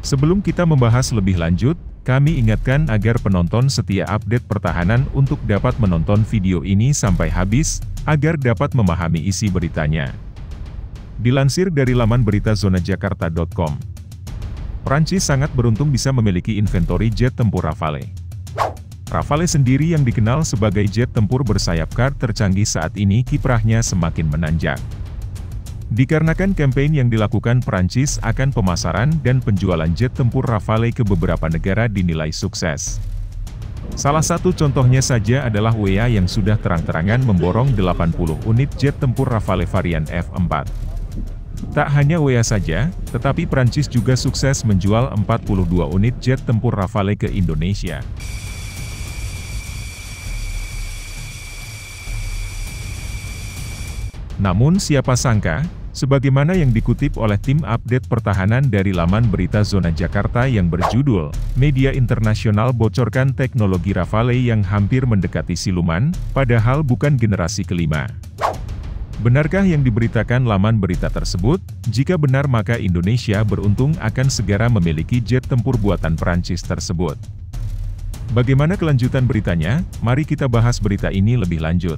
Sebelum kita membahas lebih lanjut, kami ingatkan agar penonton setia update pertahanan untuk dapat menonton video ini sampai habis, agar dapat memahami isi beritanya. Dilansir dari laman berita zonajakarta.com, Prancis sangat beruntung bisa memiliki inventori jet tempur Rafale. Rafale sendiri yang dikenal sebagai jet tempur bersayap kar tercanggih saat ini kiprahnya semakin menanjak. Dikarenakan campaign yang dilakukan Prancis akan pemasaran dan penjualan jet tempur Rafale ke beberapa negara dinilai sukses. Salah satu contohnya saja adalah UEA yang sudah terang-terangan memborong 80 unit jet tempur Rafale varian F4. Tak hanya UEA saja, tetapi Prancis juga sukses menjual 42 unit jet tempur Rafale ke Indonesia. Namun siapa sangka, sebagaimana yang dikutip oleh tim update pertahanan dari laman berita Zona Jakarta yang berjudul, Media Internasional bocorkan teknologi Rafale yang hampir mendekati siluman, padahal bukan generasi kelima. Benarkah yang diberitakan laman berita tersebut? Jika benar maka Indonesia beruntung akan segera memiliki jet tempur buatan Prancis tersebut. Bagaimana kelanjutan beritanya? Mari kita bahas berita ini lebih lanjut.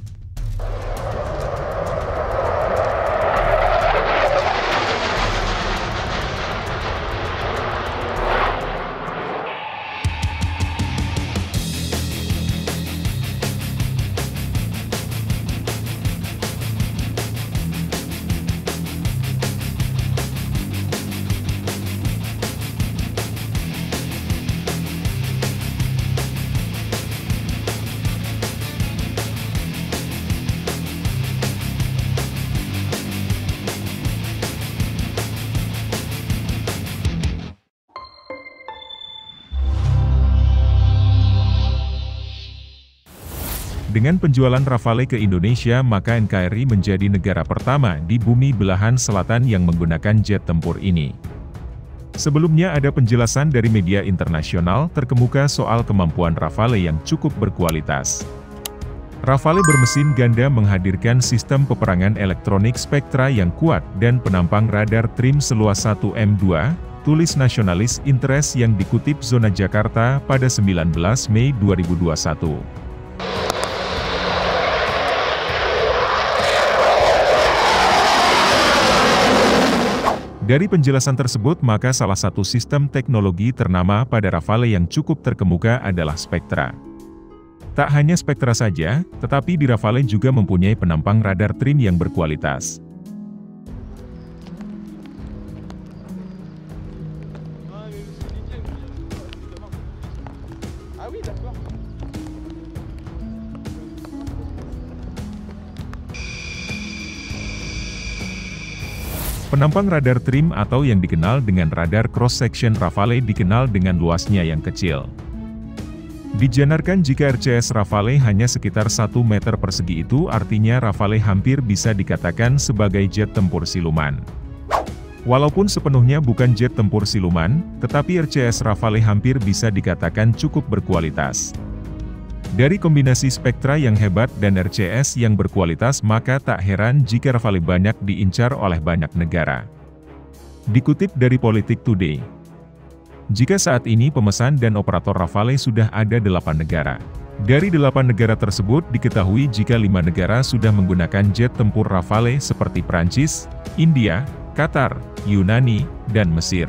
Dengan penjualan Rafale ke Indonesia maka NKRI menjadi negara pertama di bumi belahan selatan yang menggunakan jet tempur ini. Sebelumnya ada penjelasan dari media internasional terkemuka soal kemampuan Rafale yang cukup berkualitas. Rafale bermesin ganda menghadirkan sistem peperangan elektronik Spectra yang kuat dan penampang radar trim seluas 1 m2, tulis Nasionalis Interest yang dikutip Zona Jakarta pada 19 Mei 2021. Dari penjelasan tersebut maka salah satu sistem teknologi ternama pada Rafale yang cukup terkemuka adalah Spectra. Tak hanya Spectra saja, tetapi di Rafale juga mempunyai penampang radar trim yang berkualitas. Penampang radar trim atau yang dikenal dengan radar cross-section Rafale dikenal dengan luasnya yang kecil. Dijanarkan jika RCS Rafale hanya sekitar 1 meter persegi itu artinya Rafale hampir bisa dikatakan sebagai jet tempur siluman. Walaupun sepenuhnya bukan jet tempur siluman, tetapi RCS Rafale hampir bisa dikatakan cukup berkualitas. Dari kombinasi Spectra yang hebat dan RCS yang berkualitas maka tak heran jika Rafale banyak diincar oleh banyak negara. Dikutip dari Politik Today, jika saat ini pemesan dan operator Rafale sudah ada 8 negara. Dari 8 negara tersebut diketahui jika 5 negara sudah menggunakan jet tempur Rafale seperti Prancis, India, Qatar, Yunani, dan Mesir.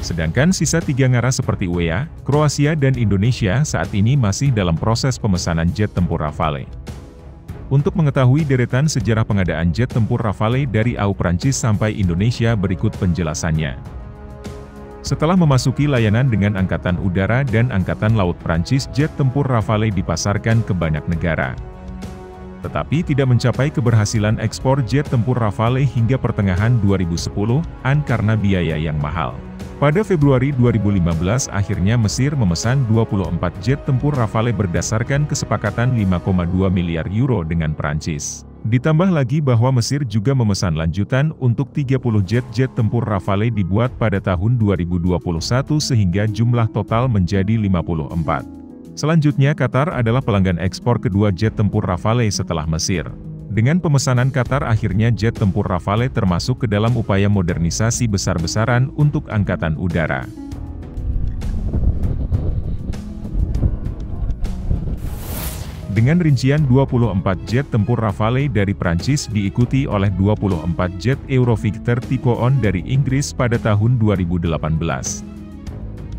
Sedangkan sisa 3 negara seperti UEA, Kroasia dan Indonesia saat ini masih dalam proses pemesanan jet tempur Rafale. Untuk mengetahui deretan sejarah pengadaan jet tempur Rafale dari AU Prancis sampai Indonesia berikut penjelasannya. Setelah memasuki layanan dengan Angkatan Udara dan Angkatan Laut Prancis, jet tempur Rafale dipasarkan ke banyak negara. Tetapi tidak mencapai keberhasilan ekspor jet tempur Rafale hingga pertengahan 2010-an karena biaya yang mahal. Pada Februari 2015 akhirnya Mesir memesan 24 jet tempur Rafale berdasarkan kesepakatan 5,2 miliar euro dengan Prancis. Ditambah lagi bahwa Mesir juga memesan lanjutan untuk 30 jet tempur Rafale dibuat pada tahun 2021 sehingga jumlah total menjadi 54. Selanjutnya Qatar adalah pelanggan ekspor kedua jet tempur Rafale setelah Mesir. Dengan pemesanan Qatar akhirnya jet tempur Rafale termasuk ke dalam upaya modernisasi besar-besaran untuk Angkatan Udara. Dengan rincian 24 jet tempur Rafale dari Prancis diikuti oleh 24 jet Eurovictor Type On dari Inggris pada tahun 2018.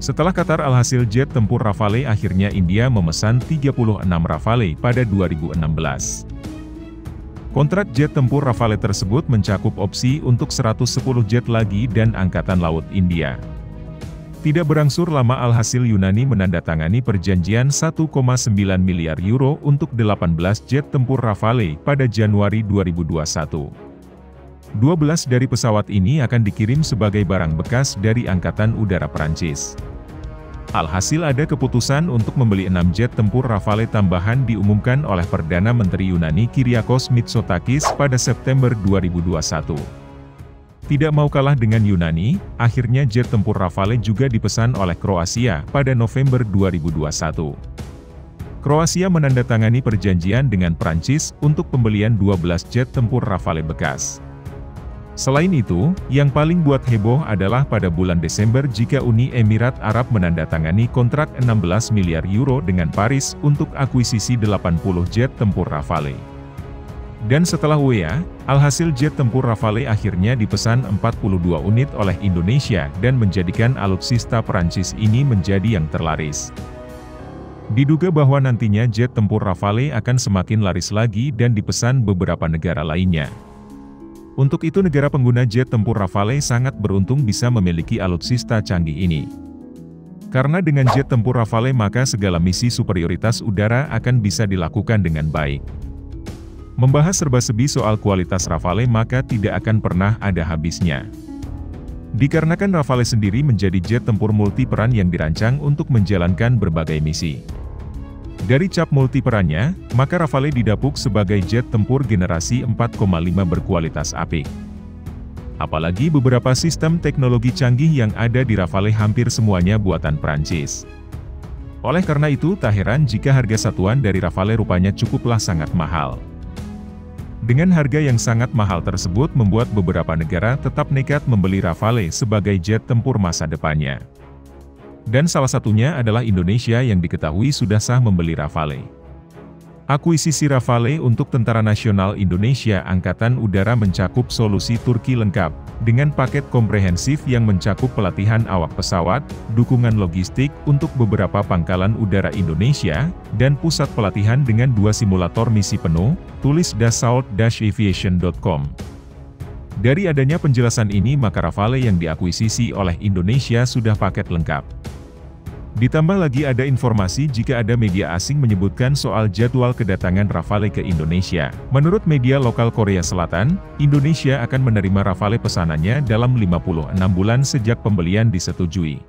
Setelah Qatar alhasil jet tempur Rafale akhirnya India memesan 36 Rafale pada 2016. Kontrak jet tempur Rafale tersebut mencakup opsi untuk 110 jet lagi dan Angkatan Laut India. Tidak berangsur lama alhasil Yunani menandatangani perjanjian 1,9 miliar euro untuk 18 jet tempur Rafale pada Januari 2021. 12 dari pesawat ini akan dikirim sebagai barang bekas dari Angkatan Udara Prancis. Alhasil ada keputusan untuk membeli 6 jet tempur Rafale tambahan diumumkan oleh Perdana Menteri Yunani Kyriakos Mitsotakis pada September 2021. Tidak mau kalah dengan Yunani, akhirnya jet tempur Rafale juga dipesan oleh Kroasia pada November 2021. Kroasia menandatangani perjanjian dengan Prancis untuk pembelian 12 jet tempur Rafale bekas. Selain itu, yang paling buat heboh adalah pada bulan Desember jika Uni Emirat Arab menandatangani kontrak 16 miliar euro dengan Paris untuk akuisisi 80 jet tempur Rafale. Dan setelah UEA, alhasil jet tempur Rafale akhirnya dipesan 42 unit oleh Indonesia dan menjadikan alutsista Prancis ini menjadi yang terlaris. Diduga bahwa nantinya jet tempur Rafale akan semakin laris lagi dan dipesan beberapa negara lainnya. Untuk itu negara pengguna jet tempur Rafale sangat beruntung bisa memiliki alutsista canggih ini. Karena dengan jet tempur Rafale maka segala misi superioritas udara akan bisa dilakukan dengan baik. Membahas serba-serbi soal kualitas Rafale maka tidak akan pernah ada habisnya. Dikarenakan Rafale sendiri menjadi jet tempur multiperan yang dirancang untuk menjalankan berbagai misi. Dari cap multiperannya, maka Rafale didapuk sebagai jet tempur generasi 4,5 berkualitas apik. Apalagi beberapa sistem teknologi canggih yang ada di Rafale hampir semuanya buatan Prancis. Oleh karena itu tak heran jika harga satuan dari Rafale rupanya cukuplah sangat mahal. Dengan harga yang sangat mahal tersebut membuat beberapa negara tetap nekat membeli Rafale sebagai jet tempur masa depannya. Dan salah satunya adalah Indonesia yang diketahui sudah sah membeli Rafale. Akuisisi Rafale untuk Tentara Nasional Indonesia Angkatan Udara mencakup solusi Turki lengkap, dengan paket komprehensif yang mencakup pelatihan awak pesawat, dukungan logistik untuk beberapa pangkalan udara Indonesia, dan pusat pelatihan dengan 2 simulator misi penuh, tulis dassault-aviation.com. Dari adanya penjelasan ini maka Rafale yang diakuisisi oleh Indonesia sudah paket lengkap. Ditambah lagi ada informasi jika ada media asing menyebutkan soal jadwal kedatangan Rafale ke Indonesia. Menurut media lokal Korea Selatan, Indonesia akan menerima Rafale pesanannya dalam 56 bulan sejak pembelian disetujui.